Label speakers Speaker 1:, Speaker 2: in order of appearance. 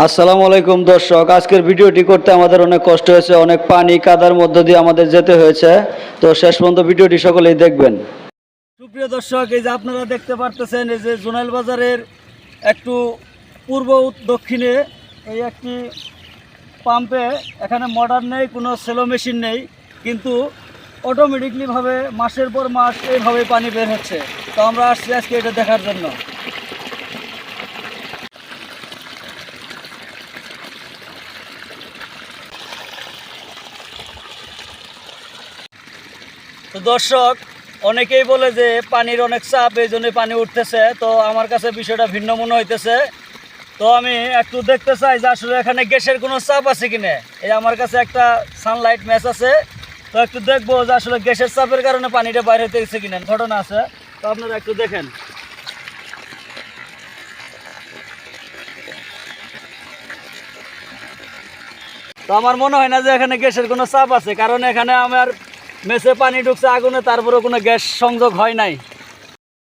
Speaker 1: আসসালামু আলাইকুম দর্শক, আজকের ভিডিওটি করতে আমাদের অনেক কষ্ট হয়েছে, অনেক পানি কাদার মধ্য দিয়ে আমাদের যেতে হয়েছে। তো শেষ পর্যন্ত ভিডিওটি সকলেই দেখবেন। সুপ্রিয় দর্শক, এই যে আপনারা দেখতে পারতেছেন, এই যে জোনাইল বাজারের একটু পূর্ব দক্ষিণে এই একটি পাম্পে, এখানে মডার্ন নেই, কোনো সেলো মেশিন নেই, কিন্তু অটোমেটিকলিভাবে মাসের পর মাস এইভাবে পানি বের হচ্ছে। তো আমরা আসছি আজকে এটা দেখার জন্য। তো দর্শক, অনেকেই বলে যে পানির অনেক চাপ, এই জন্য পানি উঠতেছে। তো আমার কাছে বিষয়টা ভিন্ন মনে হইতেছে। তো আমি একটু দেখতে চাই যে আসলে এখানে গ্যাসের কোনো চাপ আছে কিনা। এই আমার কাছে একটা সানলাইট ম্যাচ আছে, তো একটু দেখবো যে আসলে গ্যাসের চাপের কারণে পানিটা বাইরে হতে গেছে কিনা, ঘটনা আছে। তো আপনারা একটু দেখেন। তো আমার মনে হয় না যে এখানে গ্যাসের কোনো চাপ আছে, কারণ এখানে আমার মেসে পানি ঢুকছে আগুনে, তারপরে কোনো গ্যাস সংযোগ হয় নাই।